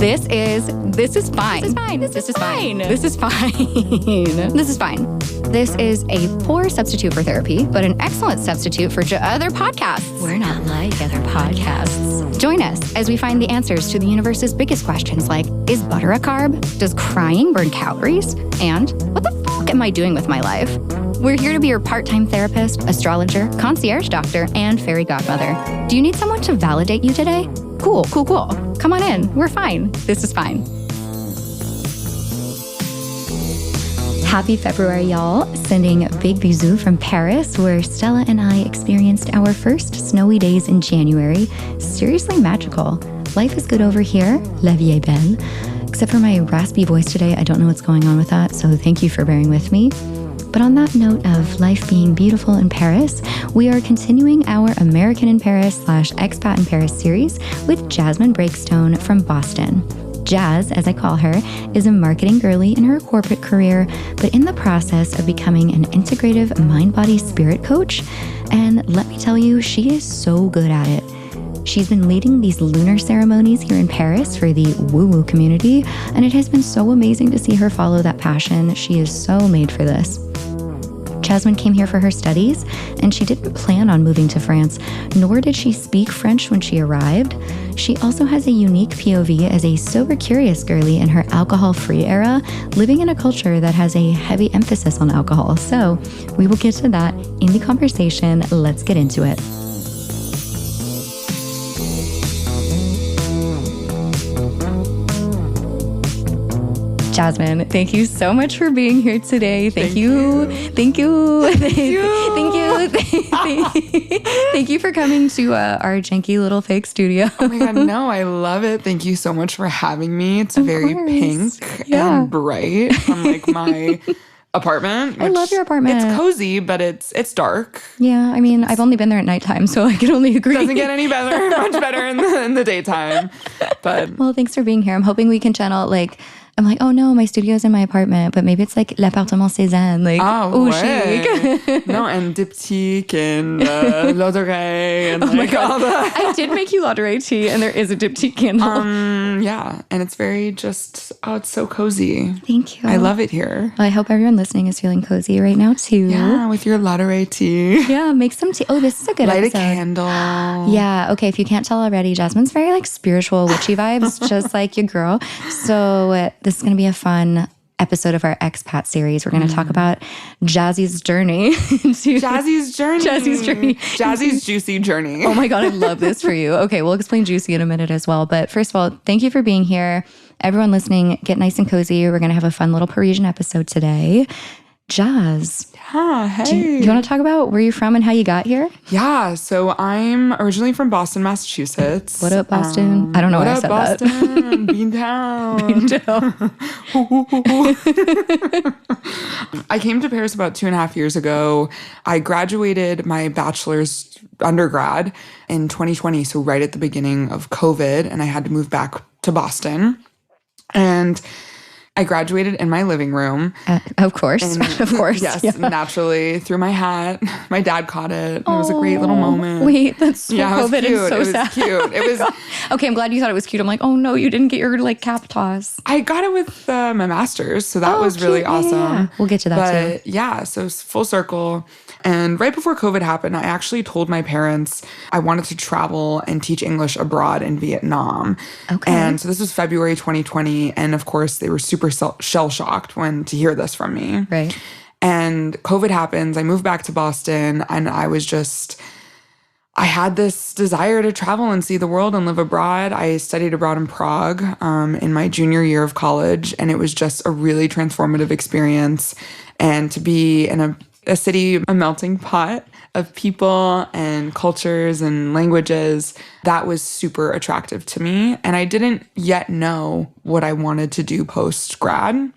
This is fine. This is a poor substitute for therapy, but an excellent substitute for other podcasts. We're not like other podcasts. Join us as we find the answers to the universe's biggest questions like, is butter a carb? Does crying burn calories? And what the fuck am I doing with my life? We're here to be your part-time therapist, astrologer, concierge doctor, and fairy godmother. Do you need someone to validate you today? Cool. Come on in. We're fine. This is fine. Happy February, y'all. Sending big bisous from Paris, where Stella and I experienced our first snowy days in January. Seriously magical. Life is good over here. La vie est belle. Except for my raspy voice today, I don't know what's going on with that, so thank you for bearing with me. But on that note of life being beautiful in Paris, we are continuing our American in Paris / Expat in Paris series with Jasmin Breakstone from Boston. Jazz, as I call her, is a marketing girly in her corporate career, but in the process of becoming an integrative mind-body-spirit coach. And let me tell you, she is so good at it. She's been leading these lunar ceremonies here in Paris for the woo-woo community, and it has been so amazing to see her follow that passion. She is so made for this. Jasmin came here for her studies, and she didn't plan on moving to France, nor did she speak French when she arrived. She also has a unique POV as a sober curious girly in her alcohol-free era, living in a culture that has a heavy emphasis on alcohol. So we will get to that in the conversation. Let's get into it. Jasmin, thank you so much for being here today. Thank you. Thank you for coming to our janky little fake studio. Oh my God, no, I love it. Thank you so much for having me. It's very pink and bright, unlike my apartment. I love your apartment. It's cozy, but it's dark. Yeah, I mean, I've only been there at nighttime, so I can only agree. Doesn't get any better, much better in the daytime. But well, thanks for being here. I'm hoping we can channel I'm like, oh no, my studio's in my apartment, but maybe it's like l'appartement Cézanne, chic. No, and diptyque and l'eau d'oreille and all that. I did make you l'eau d'oreille tea, and there is a diptyque candle. Yeah, and it's very it's so cozy. Thank you. I love it here. Well, I hope everyone listening is feeling cozy right now too. Yeah, with your l'eau d'oreille tea. Yeah, make some tea. Oh, this is a good Light episode. a candle. Yeah, okay, if you can't tell already, Jasmin's very spiritual, witchy vibes, just like your girl. So this is going to be a fun episode of our expat series. We're going to talk about Jazzy's journey. Jazzy's juicy journey. Oh my God, I love this for you. Okay, we'll explain juicy in a minute as well. But first of all, thank you for being here. Everyone listening, get nice and cozy. We're going to have a fun little Parisian episode today. Jazz. Yeah, hey. You want to talk about where you're from and how you got here? Yeah, so I'm originally from Boston, Massachusetts. What up, Boston? I don't know why I said Boston? that. Beantown. I came to Paris about 2.5 years ago. I graduated my bachelor's undergrad in 2020, so right at the beginning of COVID, and I had to move back to Boston. And I graduated in my living room. Of course. Yes, yeah. Naturally. Threw my hat. My dad caught it. It was a great little moment. Wait, that's so COVID and so sad. Cute. It was okay, I'm glad you thought it was cute. I'm like, oh no, you didn't get your cap toss. I got it with my master's, so that was really awesome. Yeah. We'll get to that too. Yeah, so full circle. And right before COVID happened, I actually told my parents I wanted to travel and teach English abroad in Vietnam. Okay. And so this was February 2020. And of course, they were super shell-shocked to hear this from me. Right. And COVID happens. I moved back to Boston, and I had this desire to travel and see the world and live abroad. I studied abroad in Prague in my junior year of college, and it was just a really transformative experience. And to be in a city, a melting pot of people and cultures and languages, that was super attractive to me. And I didn't yet know what I wanted to do post-grad.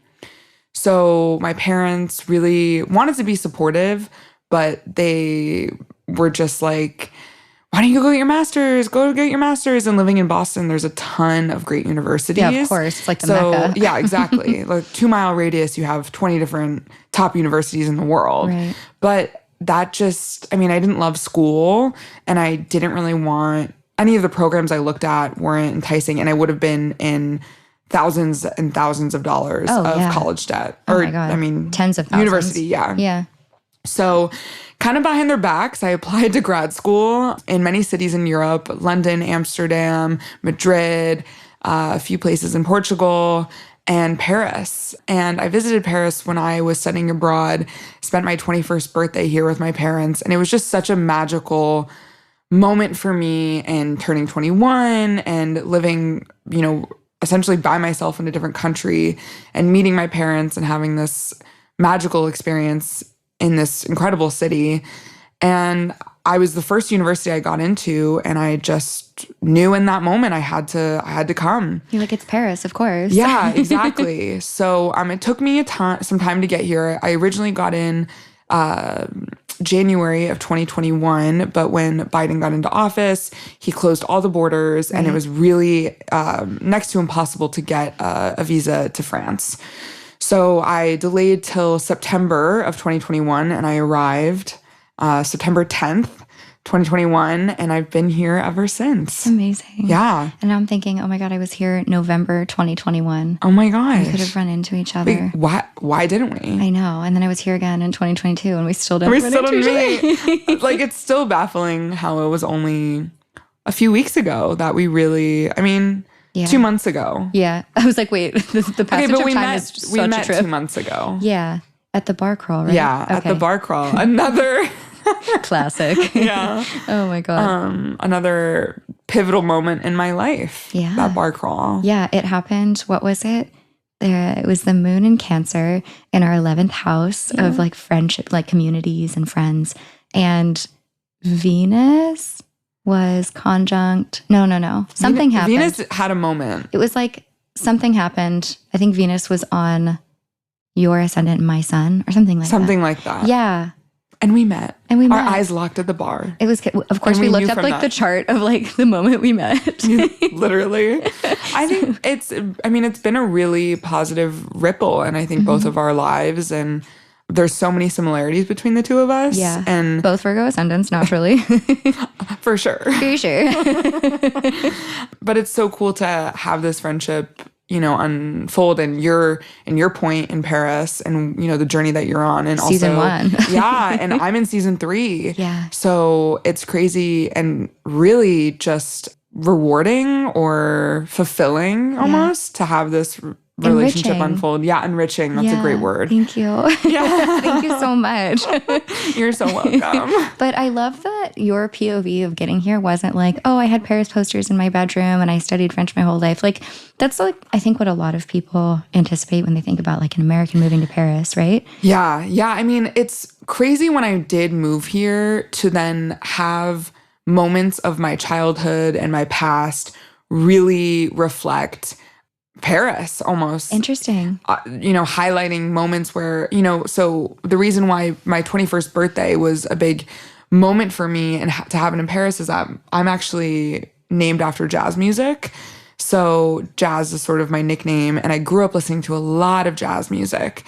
So my parents really wanted to be supportive, but they were just like, why don't you go get your master's? Go get your master's. And living in Boston, there's a ton of great universities. Yeah, of course. It's like the Mecca. Yeah, exactly. 2-mile radius, you have 20 different top universities in the world. Right. But that I didn't love school, and I didn't really want any of the programs I looked at weren't enticing, and I would have been in thousands and thousands of dollars of college debt. Oh my God. I mean, tens of thousands. University, yeah. Yeah. So kind of behind their backs, I applied to grad school in many cities in Europe, London, Amsterdam, Madrid, a few places in Portugal, and Paris. And I visited Paris when I was studying abroad, spent my 21st birthday here with my parents. And it was just such a magical moment for me in turning 21 and living, you know, essentially by myself in a different country and meeting my parents and having this magical experience in this incredible city. And I was the first university I got into, and I just knew in that moment I had to come. You're like, it's Paris, of course. Yeah, exactly. So it took me some time to get here. I originally got in January of 2021, but when Biden got into office, he closed all the borders, and it was really next to impossible to get a visa to France. So I delayed till September of 2021, and I arrived September 10th, 2021, and I've been here ever since. Amazing. Yeah. And now I'm thinking, oh my God, I was here November 2021 Oh my gosh. We could have run into each other. Wait, why didn't we? I know. And then I was here again in 2022, and we still didn't run into each other. Like, it's still baffling how it was only a few weeks ago that we really, 2 months ago. Yeah. I was like, wait, the passage of time is such a trip. 2 months ago. Yeah. At the bar crawl, right? Yeah, at the bar crawl. Another classic. Yeah. Oh my God. Another pivotal moment in my life. Yeah. That bar crawl. Yeah, it happened. What was it? It was the moon in Cancer in our 11th house of like friendship, like communities and friends. And Venus was conjunct. No. Something happened. Venus had a moment. It was like something happened. I think Venus was on your ascendant and my sun or something like that. Something like that. Yeah. And we met. Our eyes locked at the bar. It was, of course, we looked up like the chart of like the moment we met. Literally. I think it's been a really positive ripple, and I think both of our lives, and there's so many similarities between the two of us. Yeah. And both Virgo ascendants, naturally. For sure. For sure. But it's so cool to have this friendship, unfold in your point in Paris, and the journey that you're on, and season 1. Yeah, and I'm in season 3. Yeah. So it's crazy and really just rewarding or fulfilling almost to have this relationship unfold. Yeah, enriching. That's a great word. Thank you. Yeah. Thank you so much. You're so welcome. But I love that your POV of getting here wasn't like, oh, I had Paris posters in my bedroom and I studied French my whole life. Like, that's like, I think what a lot of people anticipate when they think about like an American moving to Paris, right? Yeah. Yeah. It's crazy when I did move here to then have moments of my childhood and my past really reflect Paris almost. Interesting. Highlighting moments where, so the reason why my 21st birthday was a big moment for me and to have it in Paris is that I'm actually named after jazz music. So jazz is sort of my nickname, and I grew up listening to a lot of jazz music.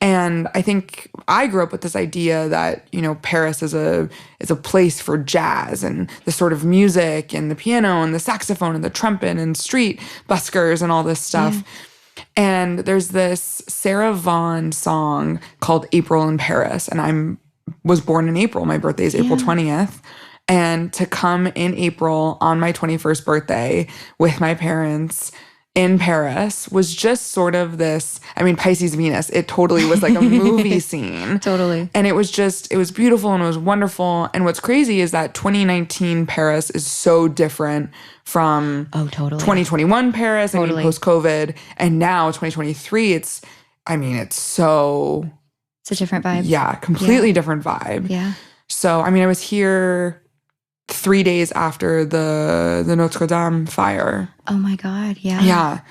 And I think I grew up with this idea that, Paris is a place for jazz and the sort of music and the piano and the saxophone and the trumpet and street buskers and all this stuff. Yeah. And there's this Sarah Vaughan song called April in Paris. And I was born in April. My birthday is April 20th. And to come in April on my 21st birthday with my parents in Paris was just sort of this, Pisces Venus, it totally was like a movie scene. Totally. And it was beautiful and it was wonderful. And what's crazy is that 2019 Paris is so different from 2021 Paris, post-COVID. And now 2023, it's so... It's a different vibe. Yeah, completely different vibe. Yeah. So, I was here 3 days after the Notre Dame fire. Oh my God, yeah. Yeah.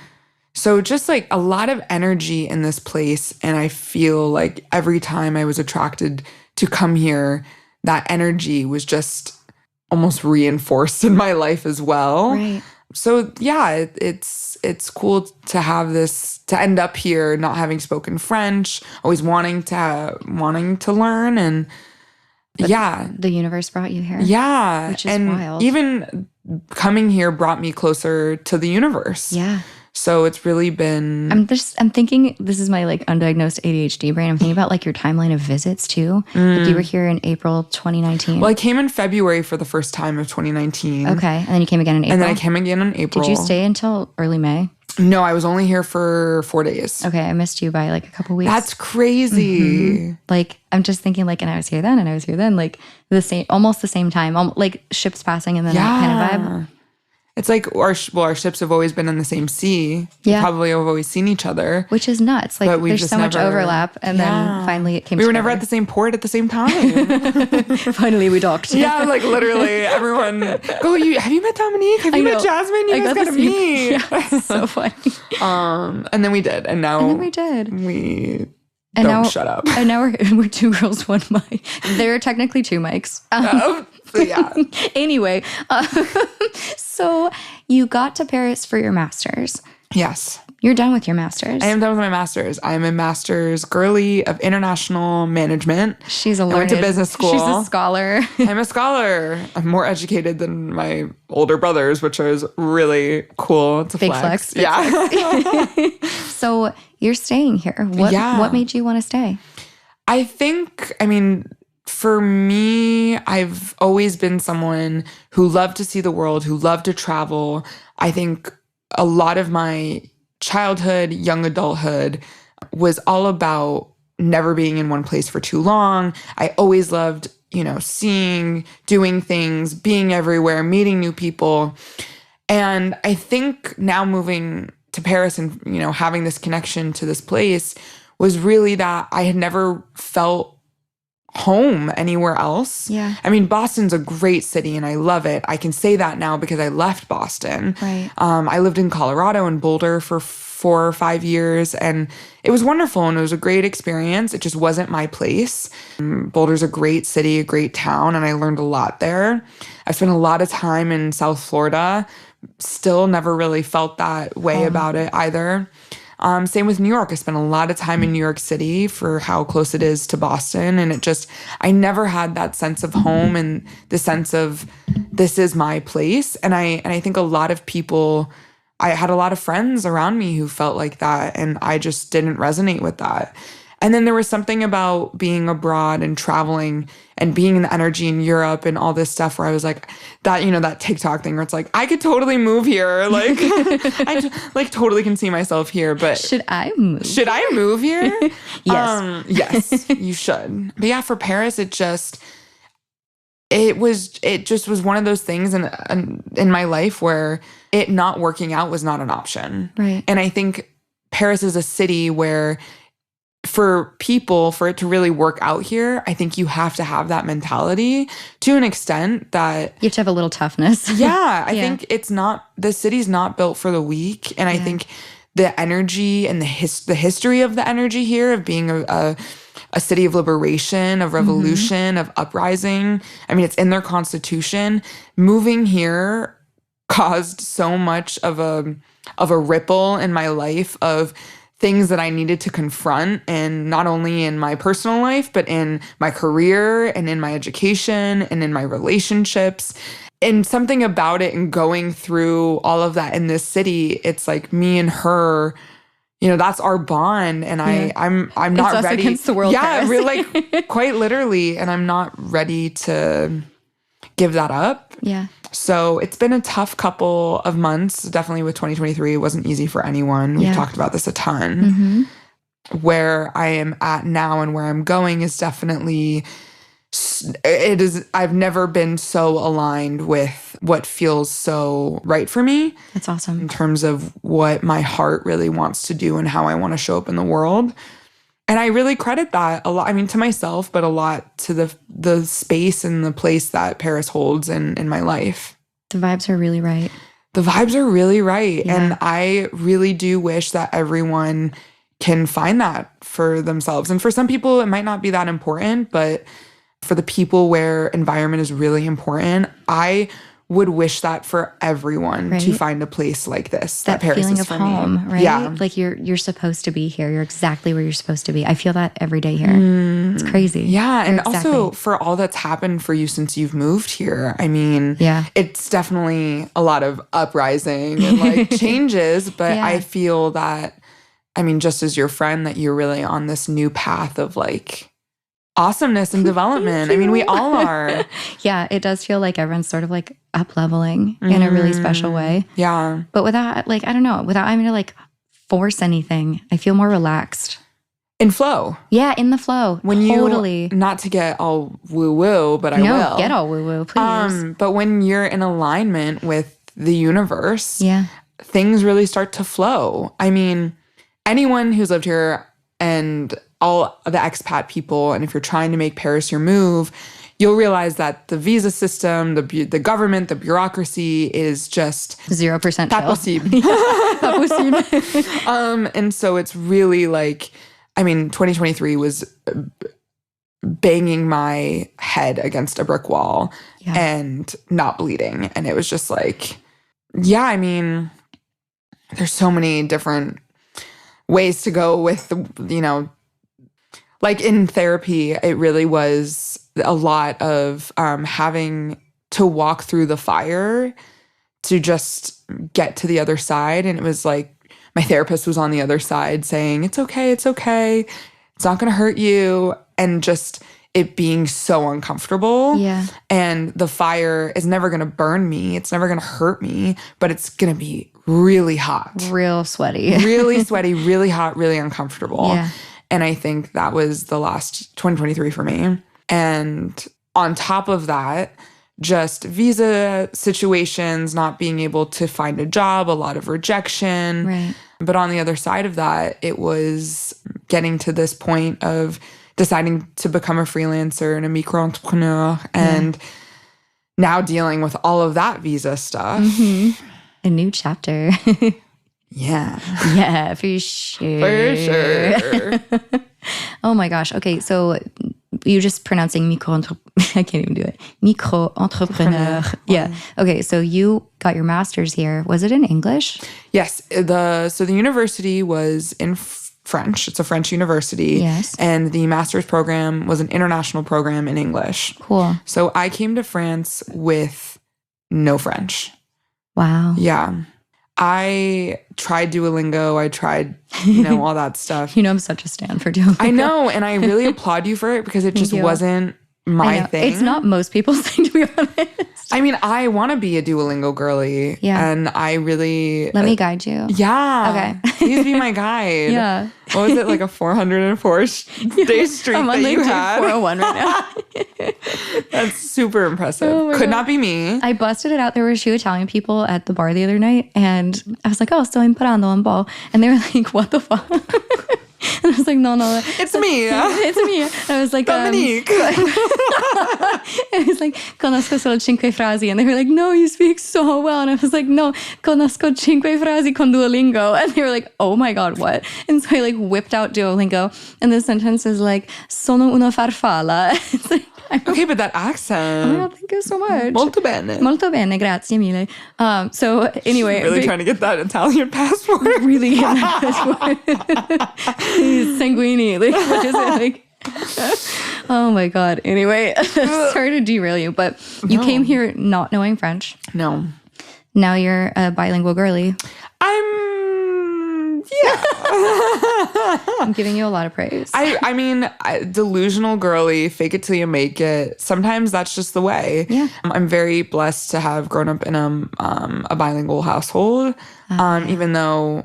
So just like a lot of energy in this place. And I feel like every time I was attracted to come here, that energy was just almost reinforced in my life as well. Right. So yeah, it's cool to have this, to end up here not having spoken French, always wanting to learn, and But the universe brought you here. Yeah. Which is wild. Even coming here brought me closer to the universe. Yeah. So it's really been... I'm thinking, this is my like undiagnosed ADHD brain. I'm thinking about like your timeline of visits too. Like you were here in April 2019. Well, I came in February for the first time of 2019. Okay. And then you came again in April. And then I came again in April. Did you stay until early May? No, I was only here for 4 days. Okay. I missed you by like a couple weeks. That's crazy. Like, I'm just thinking like, and I was here then and I was here then, like almost the same time, like ships passing and then that kind of vibe. It's like our ships have always been in the same sea. Yeah. We probably have always seen each other. Which is nuts. Like there's so much overlap. And then finally it came together. We were never at the same port at the same time. Finally we docked. Yeah, like literally everyone, have you met Dominique? Have you met Jasmin? You guys gotta meet. Yeah, so funny. And then we did. And now we did. We and don't now, shut up. And now we're two girls, one mic. There are technically two mics. Yeah. Anyway, so you got to Paris for your master's. Yes. You're done with your master's. I am done with my master's. I'm a master's girly of international management. She's a learned. I went to business school. She's a scholar. I'm a scholar. I'm more educated than my older brothers, which is really cool to Big flex. Big flex. So you're staying here. What made you want to stay? I think, for me, I've always been someone who loved to see the world, who loved to travel. I think a lot of my childhood, young adulthood was all about never being in one place for too long. I always loved, seeing, doing things, being everywhere, meeting new people. And I think now moving to Paris and, having this connection to this place was really that I had never felt home anywhere else. Yeah. Boston's a great city and I love it. I can say that now because I left Boston. Right. I lived in Colorado and Boulder for 4 or 5 years and it was wonderful and it was a great experience. It just wasn't my place. Boulder's a great city, a great town, and I learned a lot there. I spent a lot of time in South Florida. Still never really felt that way about it either. Same with New York. I spent a lot of time in New York City for how close it is to Boston. And I never had that sense of home and the sense of this is my place. And I think a lot of people, I had a lot of friends around me who felt like that. And I just didn't resonate with that. And then there was something about being abroad and traveling and being in the energy in Europe and all this stuff where I was like, that TikTok thing where it's like, I could totally move here. Like, I totally can see myself here. But should I move? Should I move here? Yes. Yes, you should. But yeah, for Paris, it just was one of those things in my life where it not working out was not an option. Right. And I think Paris is a city where for people, for it to really work out here, I think you have to have that mentality to an extent that... You have to have a little toughness. Yeah. I think the city's not built for the weak. And I think the energy and the history of the energy here of being a city of liberation, of revolution, of uprising. It's in their constitution. Moving here caused so much of a ripple in my life of things that I needed to confront, and not only in my personal life, but in my career and in my education and in my relationships. And something about it and going through all of that in this city, it's like me and her, that's our bond. And I'm not it's ready. Us against the world. Yeah, really, like quite literally. And I'm not ready to give that up. Yeah. So it's been a tough couple of months. Definitely with 2023, it wasn't easy for anyone. We've talked about this a ton. Where I am at now and where I'm going is definitely, I've never been so aligned with what feels so right for me. That's awesome. In terms of what my heart really wants to do and how I want to show up in the world. And I really credit that a lot, to myself, but a lot to the space and the place that Paris holds in my life. The vibes are really right. The vibes are really right. Yeah. And I really do wish that everyone can find that for themselves. And for some people, it might not be that important, but for the people where environment is really important, I would wish that for everyone to Right. find a place like this. That Paris feeling is of for home, me. right? Yeah. Like you're supposed to be here. You're exactly where you're supposed to be. I feel that every day here. It's crazy. Yeah. And You're also for all that's happened for you since you've moved here, I mean, Yeah. it's definitely a lot of uprising and like changes, but Yeah. I feel that, I mean, just as your friend, that you're really on this new path of like awesomeness and development. I mean, we all are. Yeah, it does feel like everyone's sort of like up leveling in a really special way. Yeah. But without like, I don't know, without having to like force anything, I feel more relaxed. In flow. Yeah, in the flow. When totally. you, not to get all woo-woo, but I No, will. get all woo-woo, please. But when you're in alignment with the universe, Yeah. things really start to flow. I mean, anyone who's lived here and all of the expat people, and if you're trying to make Paris your move, you'll realize that the visa system, the government, the bureaucracy is just 0% pas chill. possible. Pas possible. And so it's really like, I mean, 2023 was banging my head against a brick wall and not bleeding. And it was just like, yeah, I mean, there's so many different ways to go with, you know, like in therapy, it really was a lot of having to walk through the fire to just get to the other side. And it was like my therapist was on the other side saying, it's okay, it's okay. It's not going to hurt you. And just it being so uncomfortable. Yeah. And the fire is never going to burn me. It's never going to hurt me, but it's going to be really hot. Real sweaty. Really sweaty, really hot, really uncomfortable. Yeah. And I think that was the last 2023 for me. And on top of that, just visa situations, not being able to find a job, a lot of rejection. Right. But on the other side of that, it was getting to this point of deciding to become a freelancer and a micro-entrepreneur and now dealing with all of that visa stuff. Mm-hmm. A new chapter. Yeah. Yeah, for sure. For sure. Oh my gosh. Okay, so you just pronouncing I can't even do it. Micro-entrepreneur. Yeah. Okay, so you got your master's here. Was it in English? Yes. So the university was in French. It's a French university. Yes. And the master's program was an international program in English. Cool. So I came to France with no French. Wow. Yeah. I tried Duolingo. I tried, you know, all that stuff. You know, I'm such a stan for Duolingo. I know. And I really applaud you for it because it just you. wasn't my thing. It's not most people's thing, to be honest. I mean, I want to be a Duolingo girly. Yeah. And I really... Let me guide you. Yeah. Okay. Please be my guide. Yeah. What was it, like a 404-day streak I'm that on like you day had? 401 right now. That's super impressive. Oh my Could God. not be me. I busted it out. There were two Italian people at the bar the other night, and I was like, "Oh, sto imparando un po'," and they were like, "What the fuck?" And I was like, "No, It's me. it's me." And I was like, Dominique. I was like, "Conosco solo 5 frasi," and they were like, "No, you speak so well." And I was like, "No, conosco 5 frasi con Duolingo," and they were like, "Oh my God, what?" And so I like whipped out Duolingo, and the sentence is like, "Sono una farfalla." It's like, Okay, but that oh my accent. God, thank you so much. Molto bene. Molto bene, grazie mille. So anyway, Really trying to get that Italian passport. really get that. Sanguini, like what is it like? Oh my God. Anyway, sorry to derail you, but you came here not knowing French. No. Now you're a bilingual girly. Yeah. I'm giving you a lot of praise. I mean, delusional girly, fake it till you make it. Sometimes that's just the way. Yeah. I'm very blessed to have grown up in a bilingual household. Even though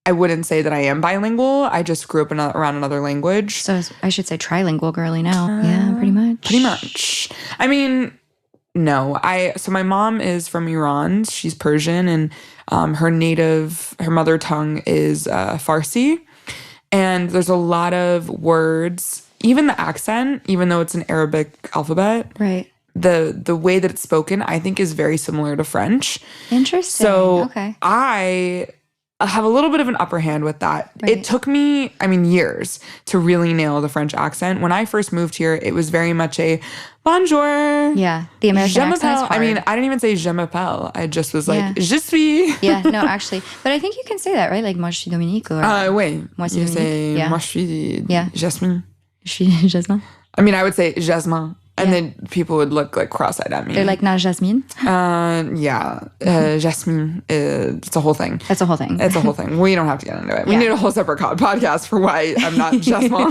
I wouldn't say that I am bilingual, I just grew up around another language. So I should say trilingual girly now. Yeah, pretty much. Pretty much. I mean, no. So my mom is from Iran. She's Persian, and her mother tongue is Farsi. And there's a lot of words, even the accent, even though it's an Arabic alphabet. Right. The way that it's spoken, I think, is very similar to French. Interesting. So okay. I have a little bit of an upper hand with that. Right. It took me, years to really nail the French accent. When I first moved here, it was very much a bonjour. Yeah, the American Je accent is m'appelle. hard. I didn't even say je m'appelle. I just was like, je suis. Yeah, no, actually. But I think you can say that, right? Like, moi, je suis Dominique. Or, Wait. Moi, c'est You Dominique. say, Yeah. moi, je suis Jasmin. Je suis Jasmin. I would say Jasmin. And then people would look like cross-eyed at me. They're like, not Jasmine. Jasmin. It's a whole thing. That's a whole thing. It's a whole thing. We don't have to get into it. We need a whole separate podcast for why I'm not Jasmin.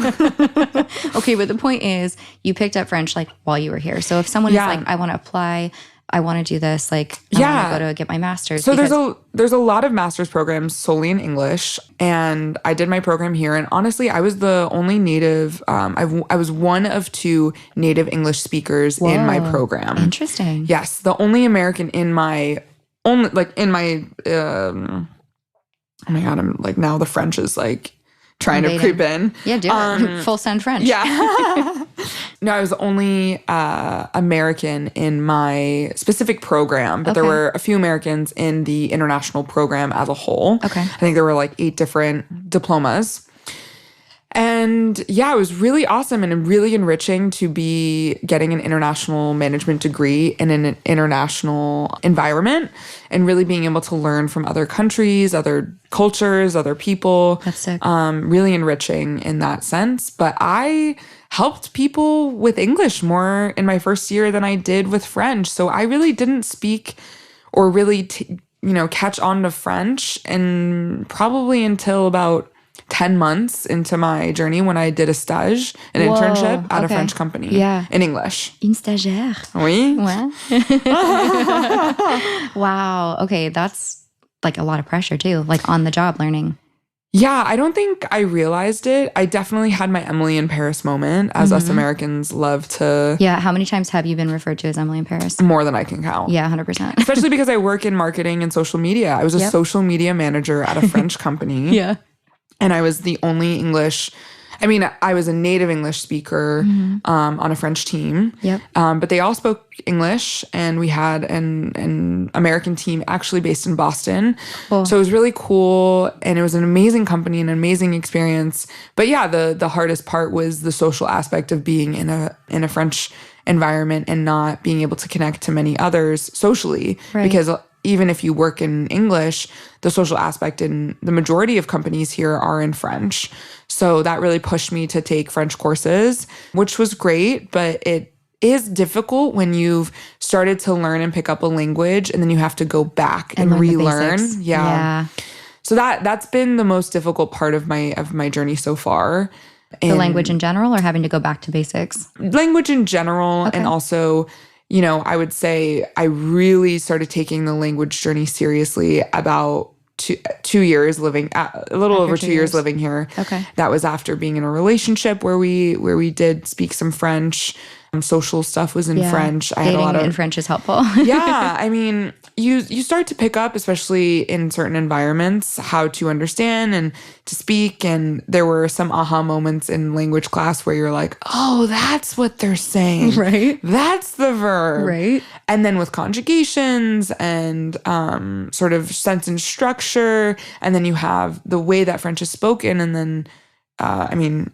Okay, but the point is, you picked up French like while you were here. So if someone is like, I want to apply, I want to do this, like, I want to go to get my master's. So there's a lot of master's programs solely in English, and I did my program here. And honestly, I was the only native. I was one of 2 native English speakers in my program. Interesting. Yes, the only American in my oh my God, I'm like, now the French is like trying to creep in. Yeah, do it. Full send French. Yeah. No, I was the only American in my specific program, but there were a few Americans in the international program as a whole. Okay. I think there were like 8 different diplomas. And yeah, it was really awesome and really enriching to be getting an international management degree in an international environment and really being able to learn from other countries, other cultures, other people. That's sick. Really enriching in that sense. But I helped people with English more in my first year than I did with French. So I really didn't speak or really, catch on to French and probably until about 10 months into my journey when I did a stage, an internship at a French company in English. Une stagiaire. Oui. Ouais. Wow. Okay, that's like a lot of pressure too, like on the job learning. Yeah, I don't think I realized it. I definitely had my Emily in Paris moment, as us Americans love to. Yeah, how many times have you been referred to as Emily in Paris? More than I can count. Yeah, 100%. Especially because I work in marketing and social media. I was a social media manager at a French company. Yeah. And I was the only English. I was a native English speaker on a French team. Yep. But they all spoke English, and we had an American team actually based in Boston. Cool. So it was really cool, and it was an amazing company, an amazing experience. But yeah, the hardest part was the social aspect of being in a French environment and not being able to connect to many others socially. Right. Because even if you work in English, the social aspect in the majority of companies here are in French. So that really pushed me to take French courses, which was great, but it is difficult when you've started to learn and pick up a language and then you have to go back and relearn. Yeah. So that's been the most difficult part of my journey so far. The language in general, or having to go back to basics? Language in general, and also, I would say I really started taking the language journey seriously about 2 years living, a little over 2 years living here. Okay. That was after being in a relationship where we did speak some French. Social stuff was in French. I had a lot of in French is helpful. Yeah, you start to pick up, especially in certain environments, how to understand and to speak. And there were some aha moments in language class where you're like, oh, that's what they're saying. Right. That's the verb. Right. And then with conjugations and sort of sense and structure, and then you have the way that French is spoken, and then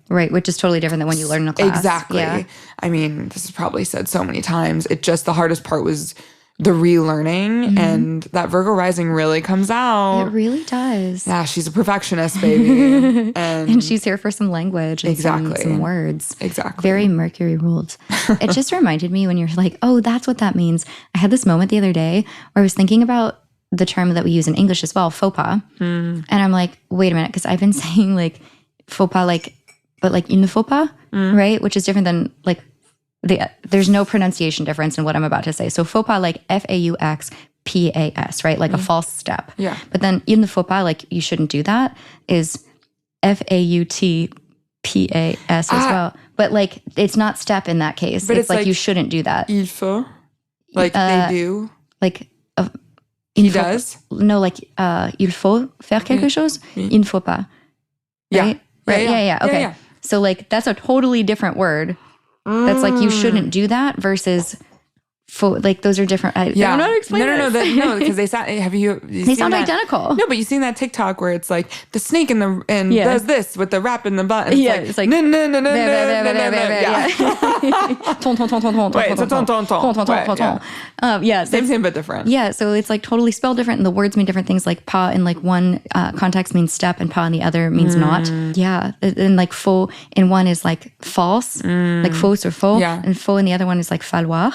right, which is totally different than when you learn in a class. Exactly. Yeah. This is probably said so many times. The hardest part was the relearning, and that Virgo rising really comes out. It really does. Yeah, she's a perfectionist, baby. And she's here for some language and some words. Exactly. Very Mercury ruled. It just reminded me when you're like, oh, that's what that means. I had this moment the other day where I was thinking about the term that we use in English as well, faux pas. And I'm like, wait a minute, because I've been saying like, faux pas, but il ne faut pas, right? Which is different than there's no pronunciation difference in what I'm about to say. So faux pas, like FAUXPAS, right? Like a false step. Yeah. But then il ne faut pas, like you shouldn't do that, is FAUTPAS as well. But like it's not step in that case. But it's like you shouldn't do that. Il faut, like they do. Like he does. No, like il faut faire quelque chose. Il ne faut pas. Right? Yeah. Right. Yeah. Okay. Yeah. So like that's a totally different word. That's like you shouldn't do that versus faux, like those are different. I don't know how to explain this. No, because they sound. They sound identical. No, but you've seen that TikTok where it's like the snake and does this with the rap in the butt. Yeah, it's like no. Yeah, same but different. Yeah, so it's like totally spelled different, and the words mean different things. Like pas in like one context means step, and pas in the other means not. Yeah, and like faux in one is like false, like faux or faux, and faux in the other one is like falloir.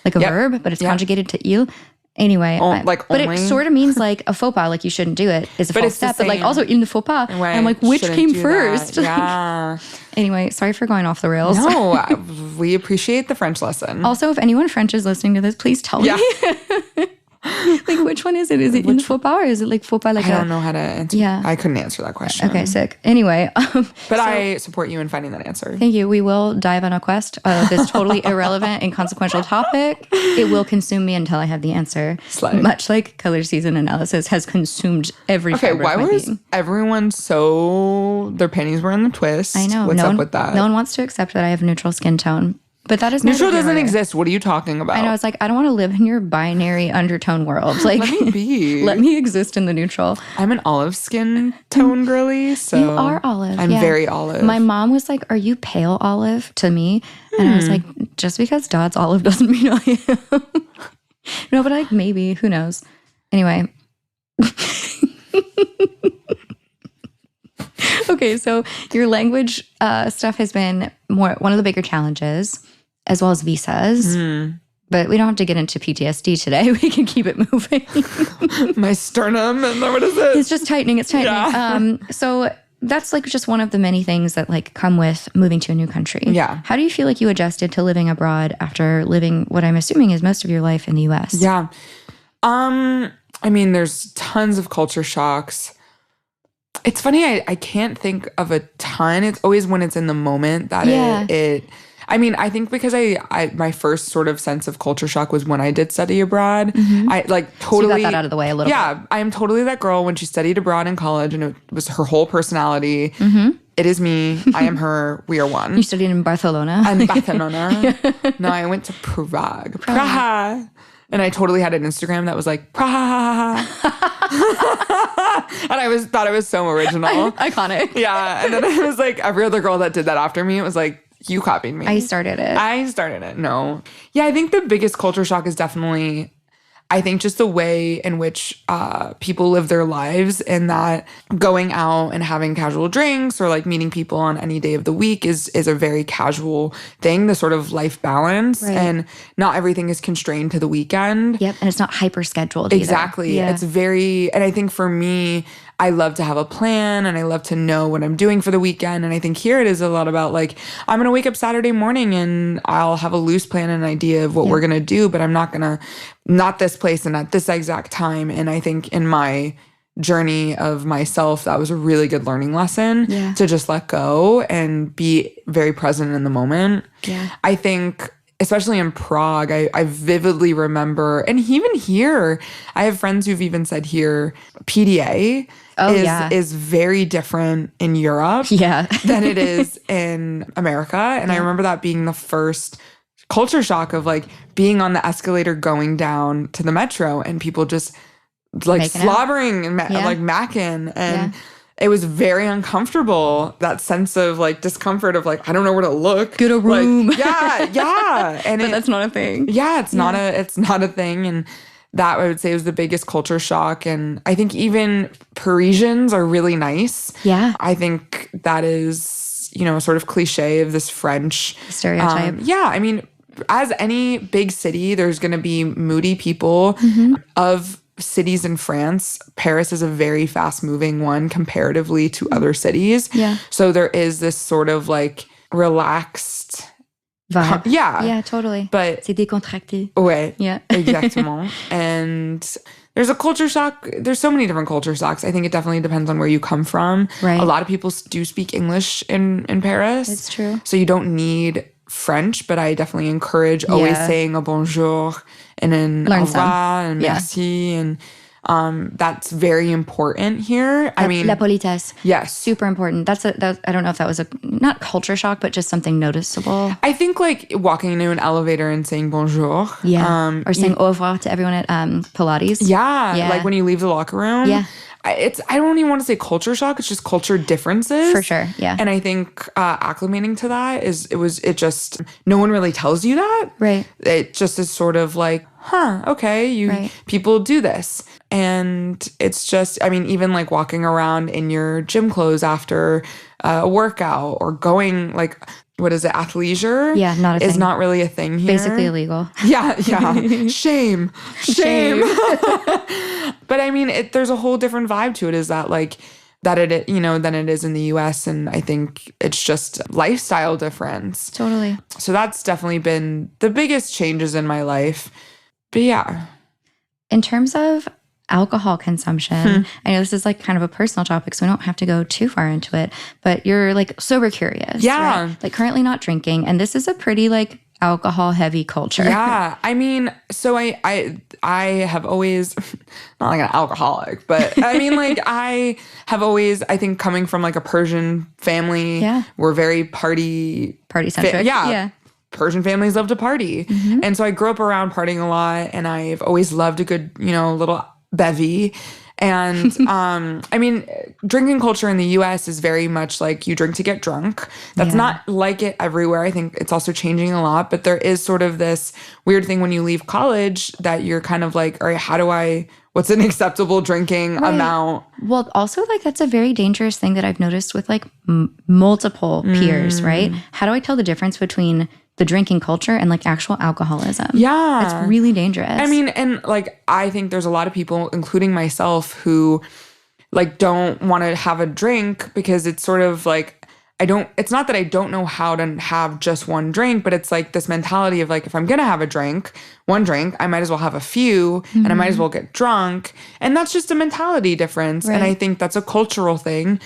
Like a verb, but it's conjugated to il. Anyway, but it sort of means like a faux pas, like you shouldn't do it, is a false step. But like also il ne faut pas. Right. I'm like, which came first? Yeah. Anyway, sorry for going off the rails. No, we appreciate the French lesson. Also, if anyone French is listening to this, please tell me. Like, which one is it? Is it il ne faut pas, or is it like faux pas? Like I don't know how to answer. Yeah. I couldn't answer that question. Okay, sick. Anyway. But I support you in finding that answer. Thank you. We will dive on a quest of this totally irrelevant, inconsequential topic. It will consume me until I have the answer. Slay. Much like color season analysis has consumed every fiber why of my was being. everyone so... Their panties were in the twist? I know. What's up with that? No one wants to accept that I have neutral skin tone. But that is neutral doesn't exist. What are you talking about? I know. It's like, I don't want to live in your binary undertone world. Like, let me be. Let me exist in the neutral. I'm an olive skin tone girly, so you are olive. I'm very olive. My mom was like, "Are you pale olive?" to me, and I was like, "Just because Dad's olive doesn't mean I am." No, but like maybe, who knows? Anyway. Okay, so your language stuff has been one of the bigger challenges, as well as visas. But we don't have to get into PTSD today. We can keep it moving. My sternum, and what is it? It's just tightening. It's tightening. Yeah. So that's like just one of the many things that like come with moving to a new country. Yeah. How do you feel like you adjusted to living abroad after living what I'm assuming is most of your life in the US? Yeah. I mean, there's tons of culture shocks. It's funny, I can't think of a ton. It's always when it's in the moment that it I mean, I think because I my first sort of sense of culture shock was when I did study abroad. I like totally... So you got that out of the way a little bit. Yeah, I am totally that girl when she studied abroad in college, and it was her whole personality. It is me. I am her. We are one. You studied in Barcelona? In Barcelona. No, I went to Prague. Praha. And I totally had an Instagram that was like, Praha. And I thought it was so original. Iconic. Yeah. And then it was like every other girl that did that after me, it was like, you copied me. I started it. No. Yeah, I think the biggest culture shock is definitely, I think, just the way in which people live their lives, and that going out and having casual drinks or like meeting people on any day of the week is a very casual thing, the sort of life balance. Right. And not everything is constrained to the weekend. Yep. And it's not hyper scheduled. Exactly. Yeah. It's very, and I think for me, I love to have a plan, and I love to know what I'm doing for the weekend. And I think here it is a lot about like, I'm going to wake up Saturday morning and I'll have a loose plan and an idea of what we're going to do, but I'm not this place and at this exact time. And I think in my journey of myself, that was a really good learning lesson to just let go and be very present in the moment. Yeah. I think especially in Prague, I vividly remember, and even here, I have friends who've even said here, PDA is very different in Europe than it is in America. And I remember that being the first culture shock of like being on the escalator going down to the metro and people just like slobbering and like macking. And it was very uncomfortable, that sense of like discomfort of like, I don't know where to look. Get a room. Like, yeah. And but that's not a thing. Yeah, it's not a thing. And that I would say was the biggest culture shock. And I think even Parisians are really nice. Yeah. I think that is, sort of cliche of this French stereotype. I mean, as any big city, there's going to be moody people. Of cities in France, Paris is a very fast-moving one comparatively to other cities. Yeah. So there is this sort of like relaxed vibe. Yeah, totally. But c'est décontracté. Ouais. Yeah. Exactement. And there's a culture shock. There's so many different culture shocks. I think it definitely depends on where you come from. Right. A lot of people do speak English in Paris. It's true. So you don't need French, but I definitely encourage always saying a bonjour and an au revoir and merci. And That's very important here. I mean, la politesse. Yes. Super important. I don't know if that was not culture shock, but just something noticeable. I think like walking into an elevator and saying bonjour. Yeah. Or saying au revoir to everyone at Pilates. Yeah. Like when you leave the locker room. Yeah. I don't even want to say culture shock. It's just culture differences. For sure. Yeah. And I think acclimating to that it just, no one really tells you that. Right. It just is sort of like, okay, people do this. And it's just, I mean, even like walking around in your gym clothes after a workout or going like, what is it, athleisure? Yeah, not a thing. Is not really a thing here. Basically illegal. Yeah. Shame. But I mean, there's a whole different vibe to it. Is that like than it is in the US. And I think it's just lifestyle difference. Totally. So that's definitely been the biggest changes in my life. But yeah. In terms of alcohol consumption, I know this is like kind of a personal topic, so we don't have to go too far into it, but you're like sober curious. Yeah. Right? Like currently not drinking. And this is a pretty like alcohol heavy culture. Yeah. I mean, so I have always, not like an alcoholic, but I mean, like I have always, I think coming from like a Persian family, we're very party centric. Yeah. Persian families love to party. And so I grew up around partying a lot, and I've always loved a good, little bevy. And I mean, drinking culture in the US is very much like you drink to get drunk. That's not like it everywhere. I think it's also changing a lot, but there is sort of this weird thing when you leave college that you're kind of like, all right, what's an acceptable drinking amount? Well, also like that's a very dangerous thing that I've noticed with like multiple peers, right? How do I tell the difference between the drinking culture and like actual alcoholism? Yeah. It's really dangerous. I mean, and like, I think there's a lot of people, including myself, who like don't want to have a drink because it's sort of like, it's not that I don't know how to have just one drink, but it's like this mentality of like, if I'm going to have one drink, I might as well have a few and I might as well get drunk. And that's just a mentality difference. Right. And I think that's a cultural thing.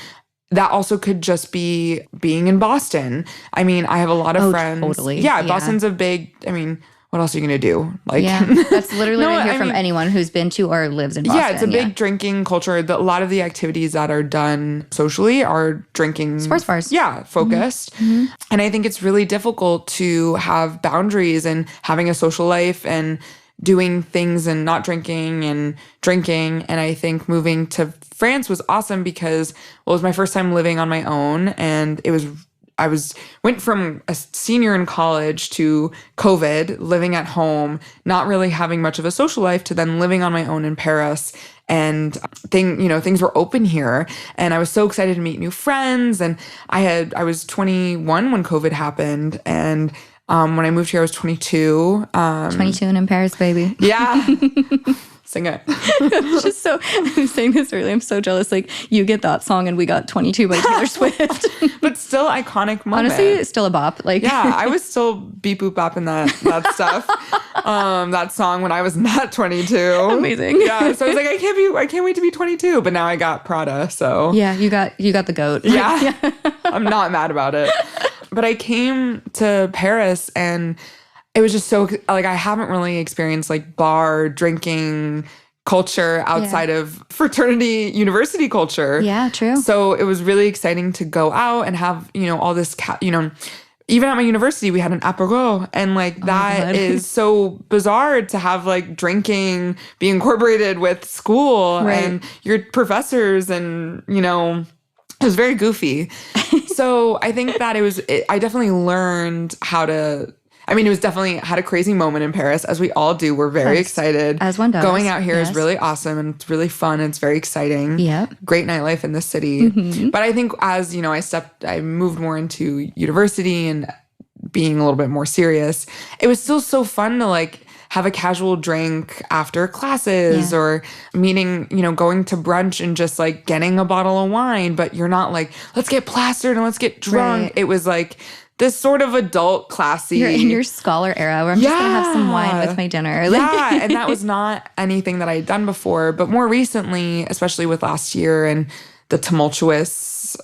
That also could just be being in Boston. I mean, I have a lot of friends. Totally. Yeah, Boston's a big, I mean, what else are you going to do? Like, that's literally what I hear from anyone who's been to or lives in Boston. Yeah, it's a big drinking culture. A lot of the activities that are done socially are drinking. Sports bars. Yeah, focused. And I think it's really difficult to have boundaries and having a social life and doing things and not drinking and drinking. And I think moving to France was awesome because, well, it was my first time living on my own. And I went from a senior in college to COVID, living at home, not really having much of a social life, to then living on my own in Paris. And things were open here. And I was so excited to meet new friends. And I was 21 when COVID happened. And when I moved here, I was 22. 22 and in Paris, baby. Yeah. Sing it. Just so, I'm saying this earlier, I'm so jealous. Like, you get that song and we got 22 by Taylor Swift. But still iconic moment. Honestly, it's still a bop. Like, yeah, I was still beep boop bopping that stuff. That song when I was not 22. Amazing. Yeah, so I was like, I can't wait to be 22. But now I got Prada, so. Yeah, you got the goat. Yeah. I'm not mad about it. But I came to Paris and it was just so, like, I haven't really experienced like bar drinking culture outside of fraternity university culture. Yeah, true. So it was really exciting to go out and have, all this, even at my university, we had an apéro, and like that is so bizarre to have like drinking be incorporated with school and your professors, and it was very goofy. So I think that I definitely learned how to. It was definitely had a crazy moment in Paris, as we all do. We're very excited. As one does. Going out here is really awesome, and it's really fun. And it's very exciting. Yeah. Great nightlife in the city. But I think as, I moved more into university and being a little bit more serious, it was still so fun to like have a casual drink after classes or meeting, going to brunch and just like getting a bottle of wine, but you're not like, let's get plastered and let's get drunk. Right. It was like this sort of adult, classy. You're in your scholar era where I'm just going to have some wine with my dinner. Yeah, and that was not anything that I had done before. But more recently, especially with last year and the tumultuous,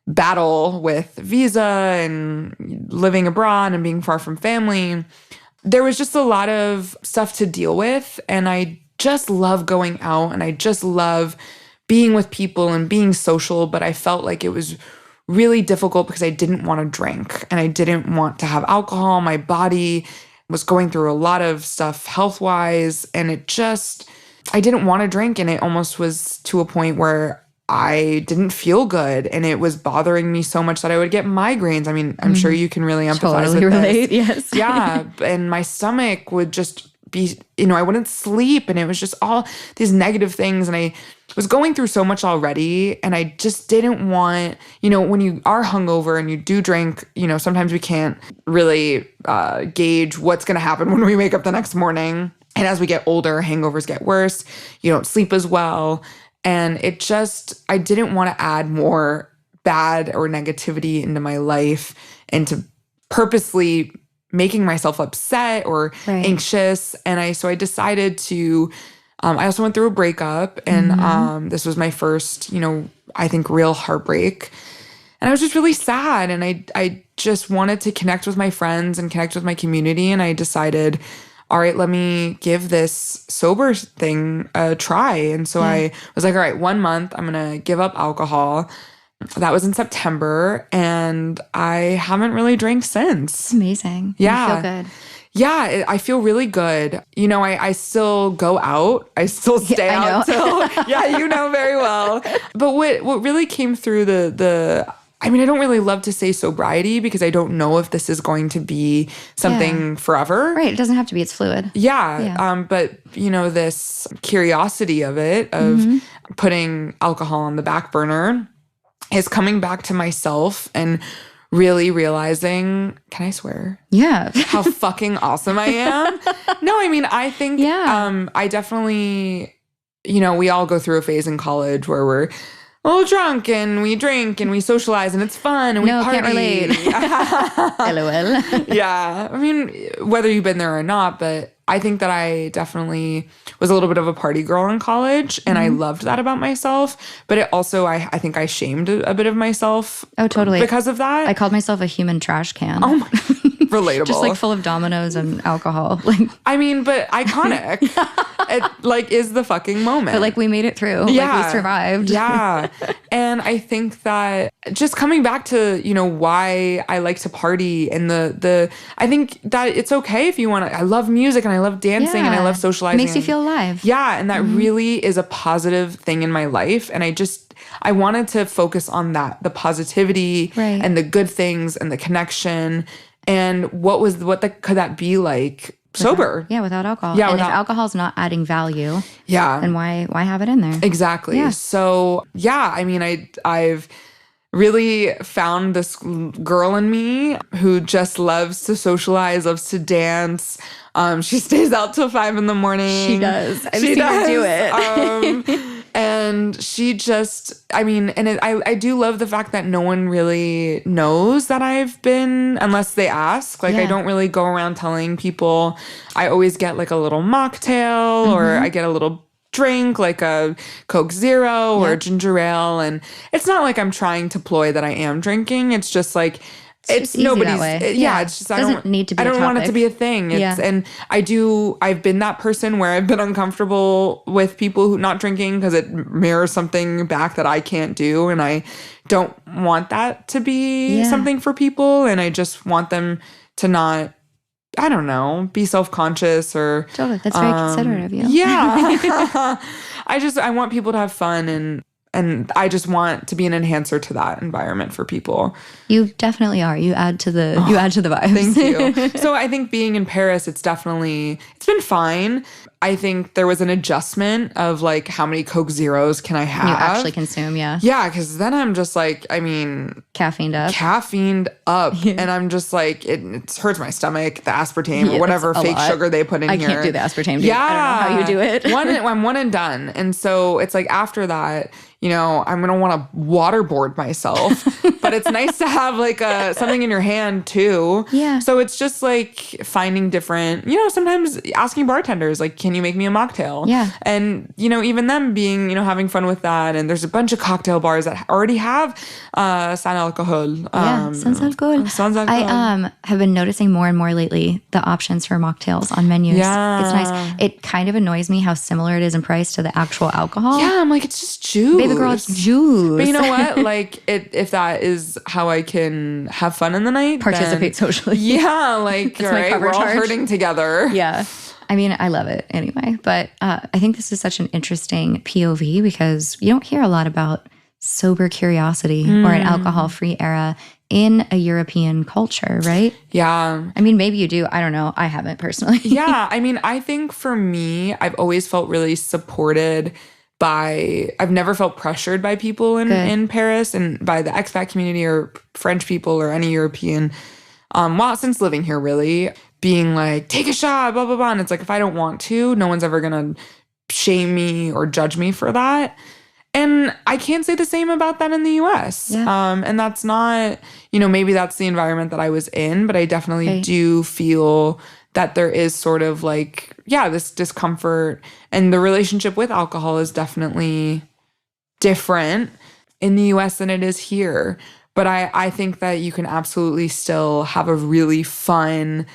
battle with visa and living abroad and being far from family, there was just a lot of stuff to deal with. And I just love going out and I just love being with people and being social, but I felt like it was really difficult because I didn't want to drink and I didn't want to have alcohol. My body was going through a lot of stuff health-wise, and I didn't want to drink, and it almost was to a point where I didn't feel good, and it was bothering me so much that I would get migraines. I mean, I'm sure you can really empathize Totally with relate, this. yes. Yeah, and my stomach would just be, I wouldn't sleep, and it was just all these negative things, and I was going through so much already, and I just didn't want, when you are hungover and you do drink, sometimes we can't really gauge what's going to happen when we wake up the next morning. And as we get older, hangovers get worse. You don't sleep as well. And I didn't want to add more bad or negativity into my life and to purposely making myself upset or anxious. And so I decided to, I also went through a breakup, and this was my first, I think real heartbreak. And I was just really sad, and I just wanted to connect with my friends and connect with my community. And I decided, all right, let me give this sober thing a try. And so I was like, all right, 1 month, I'm going to give up alcohol. That was in September, and I haven't really drank since. It's amazing. Yeah. You feel good. Yeah, I feel really good. I still go out. I still stay out till, very well. But what really came through I don't really love to say sobriety because I don't know if this is going to be something forever. Right. It doesn't have to be. It's fluid. Yeah. But, this curiosity of putting alcohol on the back burner is coming back to myself and really realizing, can I swear? Yeah. How fucking awesome I am. No, I think I definitely, we all go through a phase in college where we're a little drunk and we drink and we socialize and it's fun and we party. Can't relate. LOL. Yeah. Whether you've been there or not, but I think that I definitely was a little bit of a party girl in college, and I loved that about myself. But it also, I think I shamed a bit of myself. Oh, totally. Because of that. I called myself a human trash can. Oh my, relatable. Just full of Dominoes and alcohol. But iconic. It is the fucking moment. But we made it through. We survived. Yeah. And I think that just coming back to, why I like to party and I think that it's okay if you want to, I love music and I love dancing and I love socializing. Makes you feel alive. Yeah. And that really is a positive thing in my life. And I wanted to focus on that, the positivity and the good things and the connection. And could that be like sober? Without alcohol. Yeah, and if alcohol's not adding value, then why have it in there? Exactly. Yeah. So I've really found this girl in me who just loves to socialize, loves to dance. She stays out till 5 a.m. She does. I've seen her do it. And she just, I do love the fact that no one really knows that I've been, unless they ask. I don't really go around telling people. I always get a little mocktail or I get a little drink, like a Coke Zero or a ginger ale. And it's not like I'm trying to ploy that I am drinking. It's just it's nobody's. It's just doesn't need to be. I don't want it to be a thing. And I've been that person where I've been uncomfortable with people who not drinking because it mirrors something back that I can't do, and I don't want that to be something for people, and I just want them to not. I don't know, be self-conscious or. Totally, that's very considerate of you. Yeah, I want people to have fun and I just want to be an enhancer to that environment for people. You definitely are. You add to the vibes. Thank you. So I think being in Paris, it's been fine. I think there was an adjustment of how many Coke Zeros can I have? You actually consume, yeah. Yeah, because then I'm just caffeined up. Yeah. And I'm just it hurts my stomach, the aspartame or whatever fake sugar they put in here. I can't do the aspartame. Yeah. I don't know how you do it. I'm one and done. And so it's after that, I'm going to want to waterboard myself. But it's nice to have like something in your hand too. Yeah. So it's just like finding different, sometimes asking bartenders, like, can you make me a mocktail? Yeah. And, even them being, having fun with that. And there's a bunch of cocktail bars that already have sans alcohol. Sans alcohol. Sans alcohol. I have been noticing more and more lately the options for mocktails on menus. Yeah. It's nice. It kind of annoys me how similar it is in price to the actual alcohol. Yeah, I'm like, it's just juice. Baby girl, it's juice. But you know what? Like, if that is how I can have fun in the night, Participate socially. Yeah, like, all right, we're all hurting together. Yeah. I mean, I love it anyway. But I think this is such an interesting POV because you don't hear a lot about sober curiosity or an alcohol-free era in a European culture, right? Yeah. I mean, maybe you do. I don't know. I haven't personally. Yeah. I mean, I think for me, I've always felt really supported I've never felt pressured by people in Paris and by the expat community or French people or any European, since living here really, being like, take a shot, blah, blah, blah. And it's like, if I don't want to, no one's ever going to shame me or judge me for that. And I can't say the same about that in the US. Yeah. And that's not, maybe that's the environment that I was in, but I definitely do feel that there is sort of like, this discomfort. And the relationship with alcohol is definitely different in the US than it is here. But I think that you can absolutely still have a really fun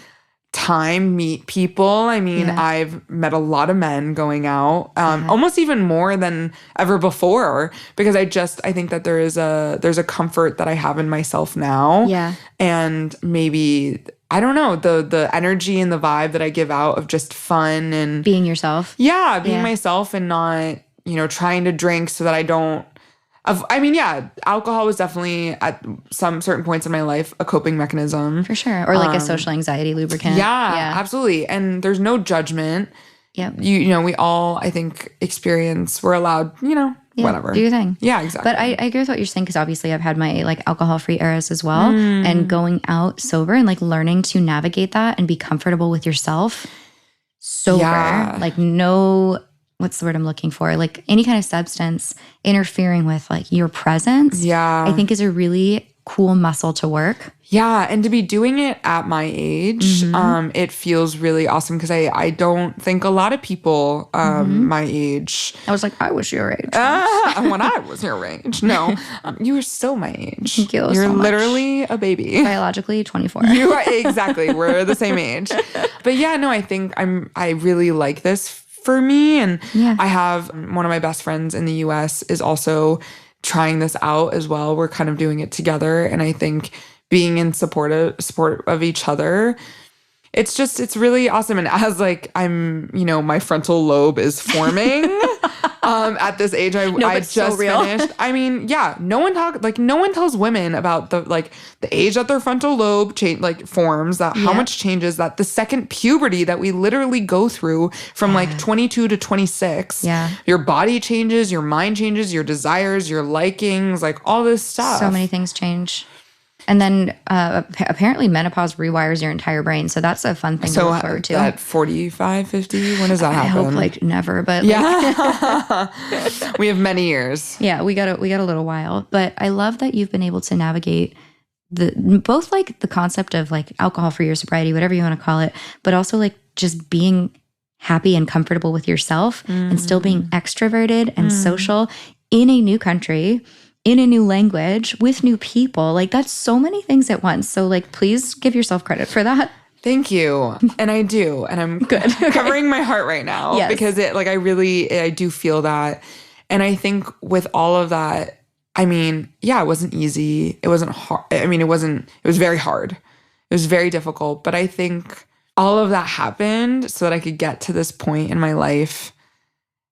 time, meet people. I mean, I've met a lot of men going out, almost even more than ever before, because I think that there's a comfort that I have in myself now. Yeah. And maybe, I don't know, the energy and the vibe that I give out of just fun and being yourself. Yeah, being myself and not, trying to drink so that I don't. Alcohol was definitely at some certain points in my life a coping mechanism. For sure. Or like a social anxiety lubricant. Yeah, absolutely. And there's no judgment. Yep. We all, I think, we're allowed, whatever. Do your thing. Yeah, exactly. But I agree with what you're saying because obviously I've had my like alcohol-free eras as well. And going out sober and like learning to navigate that and be comfortable with yourself sober. Yeah. Like no... what's the word I'm looking for? Like any kind of substance interfering with like your presence, I think is a really cool muscle to work. Yeah. And to be doing it at my age, it feels really awesome because I don't think a lot of people my age. I was like, I was your age. When I was your age. No, you were still my age. Thank you. You're so much. literally a baby. Biologically 24. You are, exactly. We're the same age. But yeah, no, I think I really like this for me. And I have one of my best friends in the US is also trying this out as well. We're kind of doing it together. And I think being in support of each other, it's really awesome. And as like my frontal lobe is forming at this age, I just finished. I mean, no one tells women about the age that their frontal lobe forms, that how much changes, that the second puberty that we literally go through from 22 to 26. Yeah. Your body changes, your mind changes, your desires, your likings, like all this stuff. So many things change. And then apparently menopause rewires your entire brain. So that's a fun thing to look forward to. At 45, 50, when does that happen? I hope never, but we have many years. Yeah, we got a little while. But I love that you've been able to navigate both the concept of alcohol-free or sobriety, whatever you want to call it, but also just being happy and comfortable with yourself and still being extroverted and social in a new country, in a new language, with new people. That's so many things at once. So please give yourself credit for that. Thank you. And I do. And I'm good. Covering my heart right now because I do feel that. And I think with all of that, it wasn't easy. It wasn't hard. It was very hard. It was very difficult. But I think all of that happened so that I could get to this point in my life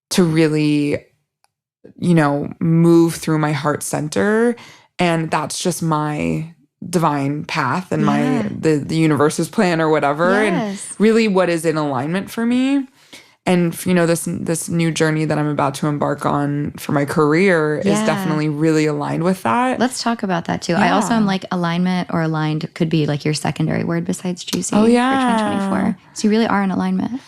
to really move through my heart center. And that's just my divine path and the universe's plan or whatever. And really what is in alignment for me. And, this new journey that I'm about to embark on for my career is definitely really aligned with that. Let's talk about that too. I also am alignment or aligned could be your secondary word besides juicy for 2024. So you really are in alignment.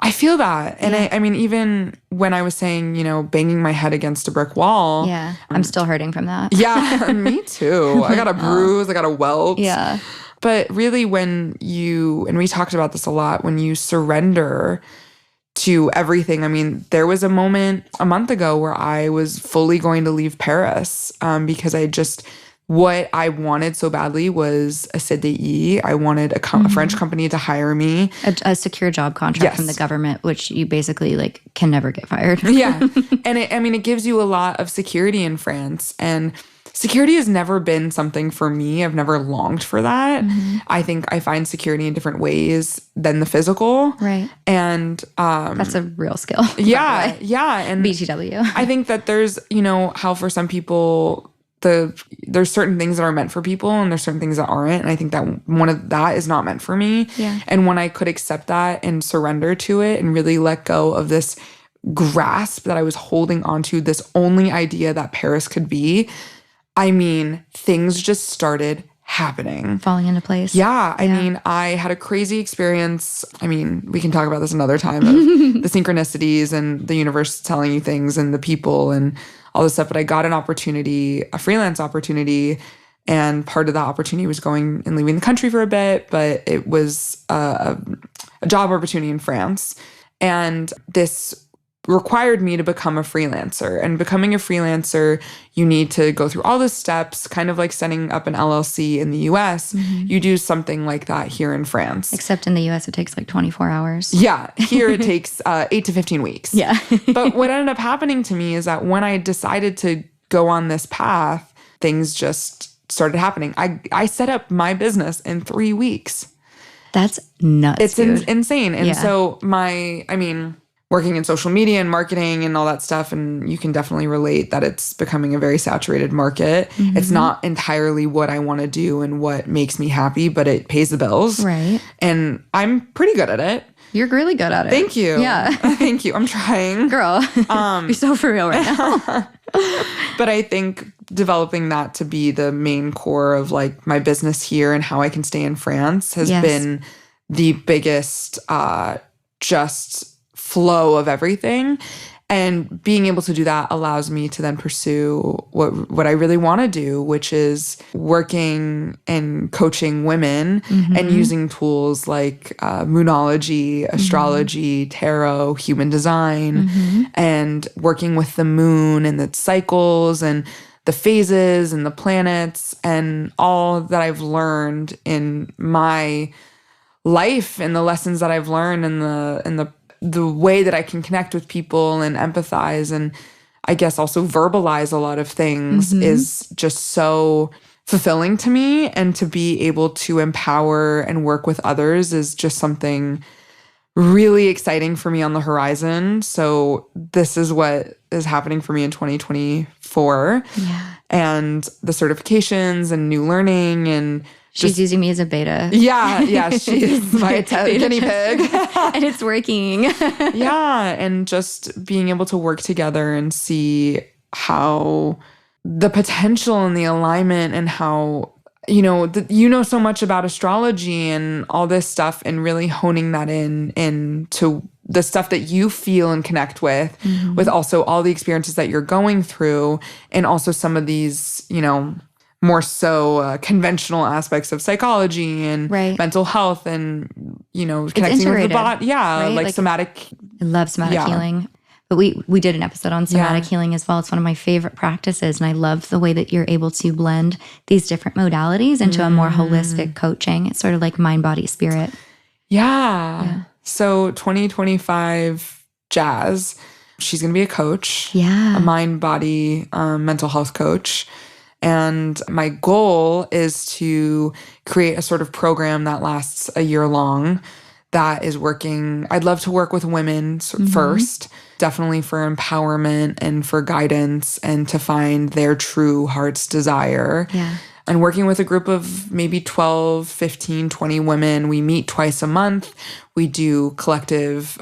I feel that. And I mean, even when I was saying, banging my head against a brick wall. Yeah. I'm still hurting from that. Yeah, me too. I got a bruise. I got a welt. Yeah. But really and we talked about this a lot, when you surrender to everything. I mean, there was a moment a month ago where I was fully going to leave Paris because what I wanted so badly was a CDI. I wanted a French company to hire me. A secure job contract from the government, which you basically can never get fired. Yeah. And it gives you a lot of security in France. And security has never been something for me. I've never longed for that. I think I find security in different ways than the physical. Right. And that's a real skill. Yeah. Yeah. And BTW. I think that there's, how for some people there's certain things that are meant for people and there's certain things that aren't. And I think that one of that is not meant for me. Yeah. And when I could accept that and surrender to it and really let go of this grasp that I was holding onto, this only idea that Paris could be, I mean, things just started happening. Falling into place. Yeah. I mean, I had a crazy experience. I mean, we can talk about this another time of the synchronicities and the universe telling you things and the people and all this stuff. But I got an opportunity, a freelance opportunity. And part of that opportunity was going and leaving the country for a bit. But it was a job opportunity in France. And this required me to become a freelancer. And becoming a freelancer, you need to go through all the steps, kind of like setting up an LLC in the US. You do something like that here in France. Except in the US, it takes 24 hours. Yeah. Here it takes 8 to 15 weeks. Yeah. But what ended up happening to me is that when I decided to go on this path, things just started happening. I set up my business in 3 weeks. That's nuts. It's insane. And so working in social media and marketing and all that stuff, and you can definitely relate that it's becoming a very saturated market. It's not entirely what I want to do and what makes me happy, but it pays the bills. Right. And I'm pretty good at it. You're really good at it. Thank you. Yeah. Thank you. I'm trying. Girl, be so for real right now. But I think developing that to be the main core of my business here and how I can stay in France has been the biggest just flow of everything. And being able to do that allows me to then pursue what I really want to do, which is working and coaching women and using tools like moonology, astrology, tarot, human design, and working with the moon and the cycles and the phases and the planets and all that I've learned in my life and the lessons that I've learned and the way that I can connect with people and empathize and I guess also verbalize a lot of things is just so fulfilling to me. And to be able to empower and work with others is just something really exciting for me on the horizon. So this is what is happening for me in 2024. Yeah. And the certifications and new learning and She's using me as a beta. Yeah, she is my guinea pig. And it's working. Yeah, and just being able to work together and see how the potential and the alignment and how, so much about astrology and all this stuff and really honing that into the stuff that you feel and connect with also all the experiences that you're going through and also some of these, more so conventional aspects of psychology and mental health and, connecting with the body. Yeah, right? Somatic. I love somatic healing. But we did an episode on somatic healing as well. It's one of my favorite practices. And I love the way that you're able to blend these different modalities into a more holistic coaching. It's sort of like mind, body, spirit. Yeah. So 2025 Jazz, she's going to be a coach. Yeah. A mind, body, mental health coach. And my goal is to create a sort of program that lasts a year long that is working. I'd love to work with women first, definitely for empowerment and for guidance and to find their true heart's desire. Yeah. And working with a group of maybe 12, 15, 20 women. We meet twice a month. We do collective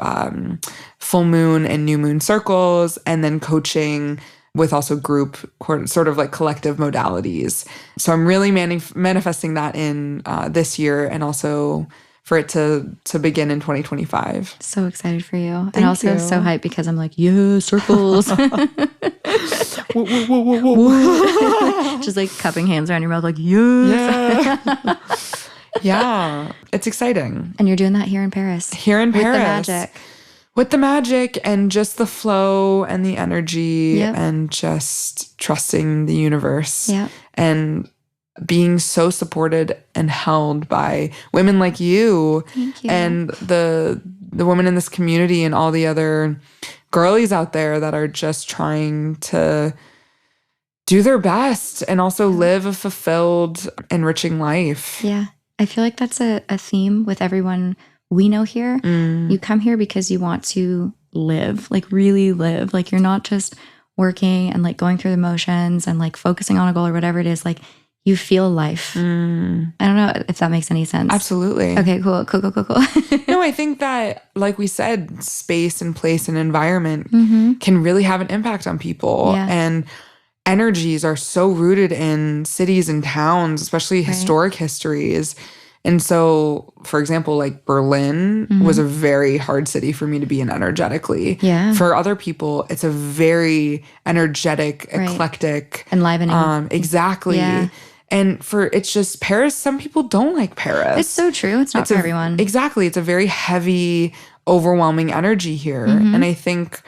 full moon and new moon circles and then coaching with also group sort of collective modalities. So I'm really manifesting that in this year and also for it to begin in 2025. So excited for you. Thank and also you. so hyped because I'm like, yeah, circles. Just like cupping hands around your mouth like, yes. Yeah. Yeah. It's exciting. And you're doing that here in Paris. Here in Paris. With the magic. With the magic and just the flow and the energy Yep. and just trusting the universe. Yep. And being so supported and held by women like you. Thank you. And the women in this community and all the other girlies out there that are just trying to do their best and also live a fulfilled, enriching life. Yeah. I feel like that's a theme with everyone we know here. You come here because you want to live, like really live. Like you're not just working and like going through the motions and like focusing on a goal or whatever it is. Like you feel life. I don't know if that makes any sense. Absolutely. Okay, cool. No, I think that, like we said, space and place and environment can really have an impact on people. Yeah. And energies are so rooted in cities and towns, especially historic histories. And so, for example, like Berlin was a very hard city for me to be in energetically. Yeah. For other people, it's a very energetic, eclectic. Enlivening. Exactly. Yeah. And it's just Paris, some people don't like Paris. It's so true. It's not for everyone. Exactly. It's a very heavy, overwhelming energy here. And I think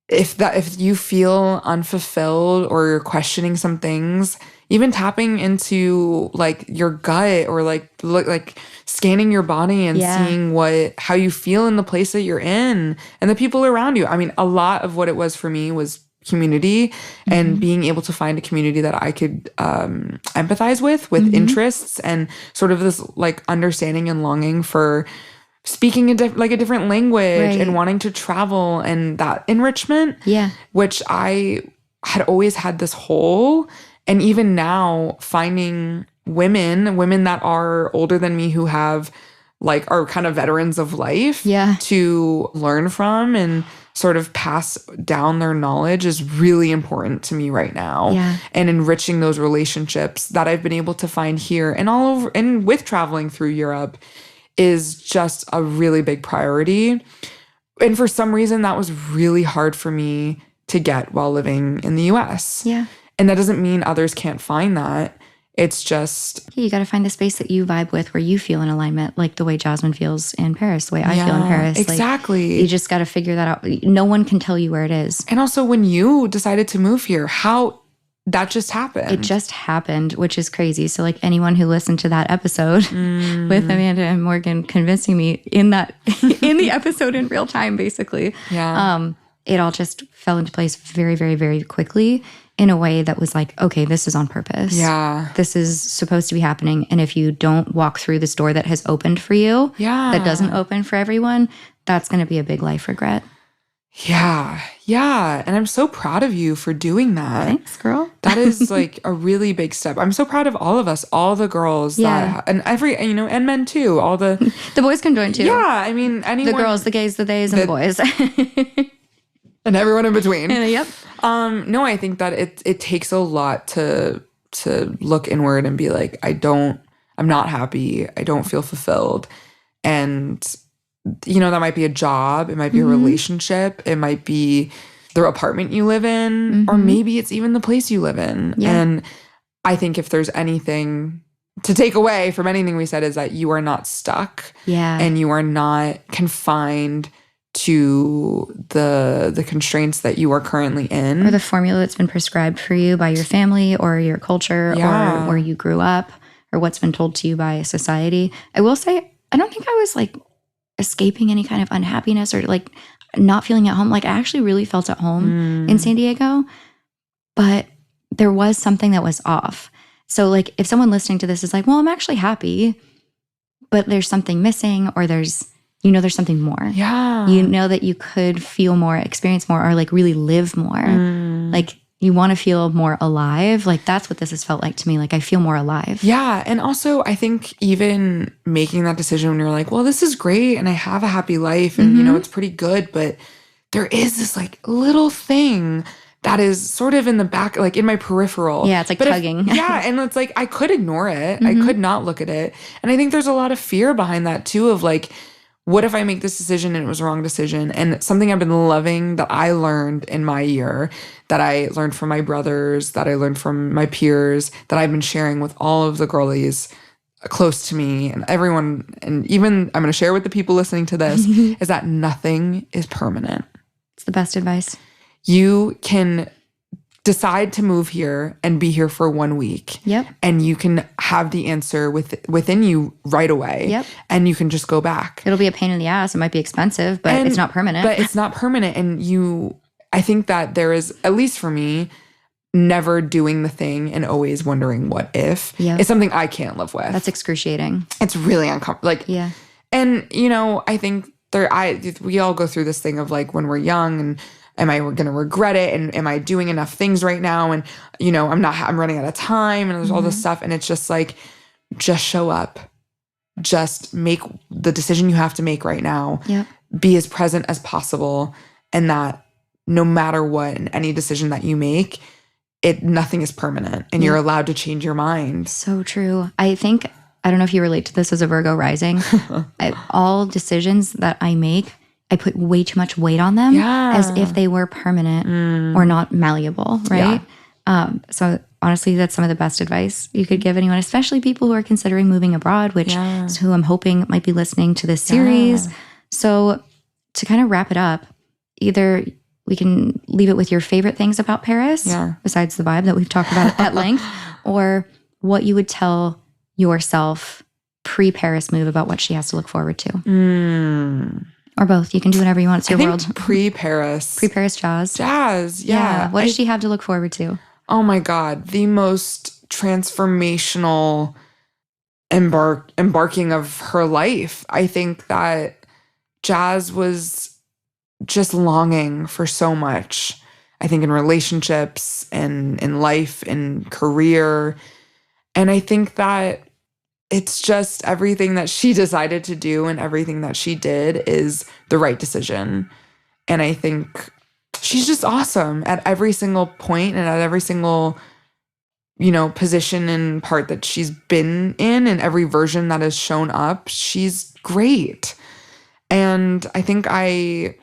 if you feel unfulfilled or you're questioning some things, even tapping into like your gut or like scanning your body and seeing how you feel in the place that you're in and the people around you. I mean, a lot of what it was for me was community and being able to find a community that I could empathize with interests and sort of this like understanding and longing for speaking a different language and wanting to travel and that enrichment, which I had always had this hole. And even now finding women that are older than me who have like are kind of veterans of life to learn from and sort of pass down their knowledge is really important to me right now. And enriching those relationships that I've been able to find here and all over and with traveling through Europe is just a really big priority. And for some reason that was really hard for me to get while living in the US. And that doesn't mean others can't find that. It's just... you got to find the space that you vibe with where you feel in alignment, like the way Jasmin feels in Paris, the way I feel in Paris. Exactly. Like, you just got to figure that out. No one can tell you where it is. And also when you decided to move here, how that just happened. It just happened, which is crazy. So like anyone who listened to that episode with Amanda and Morgan convincing me in the episode in real time, basically. It all just fell into place very, very, very quickly in a way that was like, okay, this is on purpose. This is supposed to be happening. And if you don't walk through this door that has opened for you, that doesn't open for everyone, that's going to be a big life regret. Yeah. And I'm so proud of you for doing that. Thanks, girl. That is like a really big step. I'm so proud of all of us, all the girls and and men too. All the boys can join too. Yeah. I mean, anyone. The girls, the gays, the theys, and the boys. And everyone in between. Yep. No, I think that it takes a lot to look inward and be like, I'm not happy. I don't feel fulfilled. And, that might be a job. It might be a relationship. It might be the apartment you live in, or maybe it's even the place you live in. And I think if there's anything to take away from anything we said is that you are not stuck. And you are not confined to the constraints that you are currently in. Or the formula that's been prescribed for you by your family or your culture or where you grew up or what's been told to you by society. I will say, I don't think I was like escaping any kind of unhappiness or like not feeling at home. Like I actually really felt at home in San Diego, but there was something that was off. So like if someone listening to this is like, well, I'm actually happy, but there's something missing or there's something more. That you could feel more, experience more, or like really live more. Like you want to feel more alive. Like that's what this has felt like to me. Like I feel more alive. And also I think even making that decision when you're like, well, this is great and I have a happy life and it's pretty good, but there is this like little thing that is sort of in the back, like in my peripheral. Yeah, it's like tugging. And it's like, I could ignore it. I could not look at it. And I think there's a lot of fear behind that too of like, what if I make this decision and it was a wrong decision? And something I've been loving that I learned in my year, that I learned from my brothers, that I learned from my peers, that I've been sharing with all of the girlies close to me and everyone, and even I'm going to share with the people listening to this, is that nothing is permanent. It's the best advice. You can decide to move here and be here for 1 week. Yep. And you can have the answer within you right away. Yep. And you can just go back. It'll be a pain in the ass. It might be expensive, but it's not permanent. But it's not permanent. And I think that there is, at least for me, never doing the thing and always wondering what if is something I can't live with. That's excruciating. It's really uncomfortable. Like, yeah. And, I think we all go through this thing of like when we're young and am I going to regret it? And am I doing enough things right now? And, I'm running out of time and there's all this stuff. And it's just like, just show up, just make the decision you have to make right now. Yep. Be as present as possible. And that no matter what, in any decision that you make, nothing is permanent and you're allowed to change your mind. So true. I don't know if you relate to this as a Virgo rising. All decisions that I make, I put way too much weight on them as if they were permanent or not malleable, right? Yeah. So honestly, that's some of the best advice you could give anyone, especially people who are considering moving abroad, which is who I'm hoping might be listening to this series. Yeah. So to kind of wrap it up, either we can leave it with your favorite things about Paris, besides the vibe that we've talked about at length, or what you would tell yourself pre-Paris move about what she has to look forward to. Or both. You can do whatever you want. It's your world. Pre-Paris. Pre-Paris Jazz. Yeah. What does she have to look forward to? Oh my God. The most transformational embarking of her life. I think that Jazz was just longing for so much. I think in relationships and in life and career. And I think that it's just everything that she decided to do and everything that she did is the right decision. And I think she's just awesome at every single point and at every single, position and part that she's been in and every version that has shown up. She's great. And I think I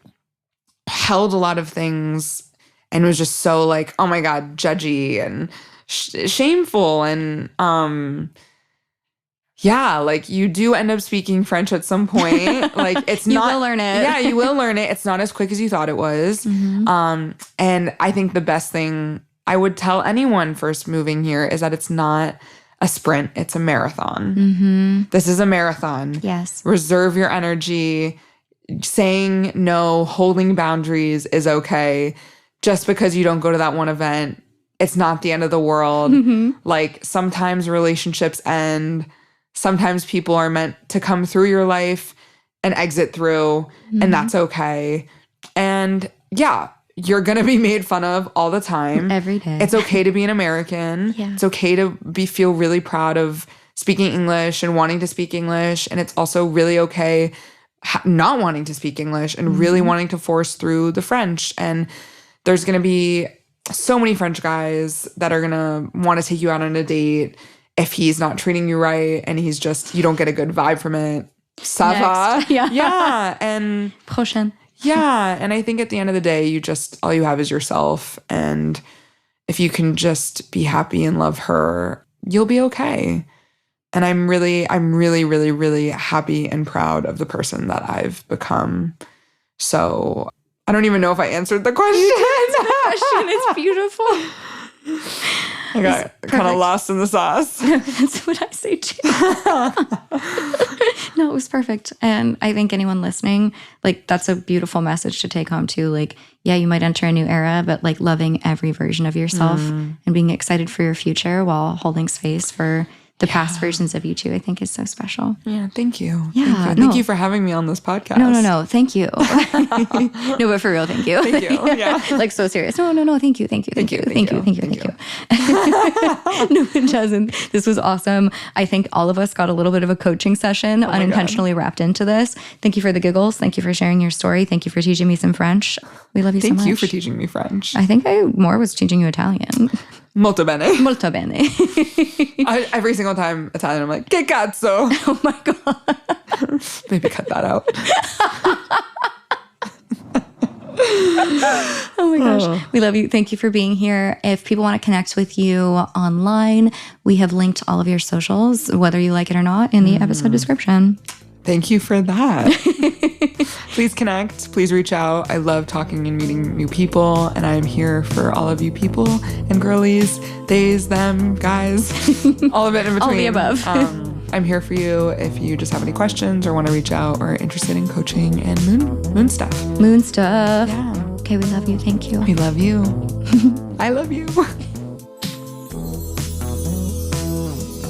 held a lot of things and was just so like, oh my God, judgy and shameful. And, like you do end up speaking French at some point. Like it's you will learn it. Yeah, you will learn it. It's not as quick as you thought it was. And I think the best thing I would tell anyone first moving here is that it's not a sprint, it's a marathon. This is a marathon. Yes. Reserve your energy. Saying no, holding boundaries is okay. Just because you don't go to that one event, it's not the end of the world. Like sometimes relationships end. Sometimes people are meant to come through your life and exit through, and that's okay. And you're going to be made fun of all the time. Every day. It's okay to be an American. Yeah. It's okay to feel really proud of speaking English and wanting to speak English. And it's also really okay not wanting to speak English and really wanting to force through the French. And there's going to be so many French guys that are going to want to take you out on a date if he's not treating you right and he's just, you don't get a good vibe from it. Ça va. Yeah. And prochain. Yeah. And I think at the end of the day, all you have is yourself. And if you can just be happy and love her, you'll be okay. And I'm really, really, really happy and proud of the person that I've become. So I don't even know if I answered the question. It's beautiful. I got kind of lost in the sauce. That's what I say too. No, it was perfect. And I think anyone listening, like that's a beautiful message to take home too. Like, yeah, you might enter a new era, but like loving every version of yourself and being excited for your future while holding space for the past versions of you too, I think is so special. Yeah, thank you. Yeah, Thank you for having me on this podcast. No, thank you. No, but for real, thank you. Thank you. Yeah. Like so serious. No, thank you. Thank you. No, Jasmin, this was awesome. I think all of us got a little bit of a coaching session unintentionally wrapped into this. Thank you for the giggles. Thank you for sharing your story. Thank you for teaching me some French. We love you so much. Thank you for teaching me French. I think I more was teaching you Italian. Molto bene. Molto bene. Every single time Italian, I'm like, che cazzo? Oh my God. Maybe cut that out. Oh my gosh. We love you. Thank you for being here. If people want to connect with you online, we have linked all of your socials, whether you like it or not, in the episode description. Thank you for that. Please connect. Please reach out. I love talking and meeting new people, and I'm here for all of you people and girlies, theys, them, guys, all of it in between. All the above. I'm here for you if you just have any questions or want to reach out or are interested in coaching and moon stuff. Moon stuff. Yeah. Okay, we love you. Thank you. We love you. I love you.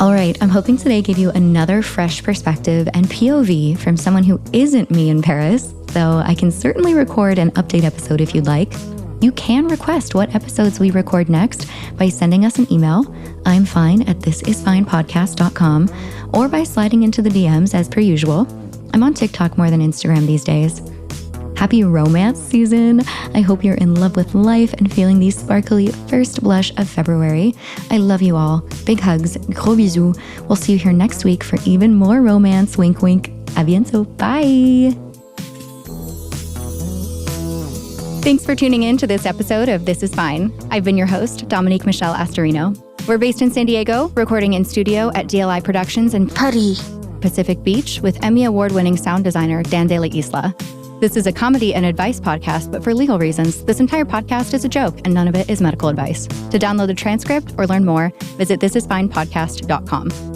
All right, I'm hoping today gave you another fresh perspective and POV from someone who isn't me in Paris, though I can certainly record an update episode if you'd like. You can request what episodes we record next by sending us an email, I'm fine at thisisfinepodcast.com, or by sliding into the DMs as per usual. I'm on TikTok more than Instagram these days. Happy romance season. I hope you're in love with life and feeling the sparkly first blush of February. I love you all. Big hugs. Gros bisous. We'll see you here next week for even more romance. Wink, wink. A bientôt. Bye. Thanks for tuning in to this episode of This Is Fine. I've been your host, Dominique Michelle Astorino. We're based in San Diego, recording in studio at DLI Productions in Pacific Beach with Emmy Award-winning sound designer Dan De La Isla. This is a comedy and advice podcast, but for legal reasons, this entire podcast is a joke and none of it is medical advice. To download the transcript or learn more, visit thisisfinepodcast.com.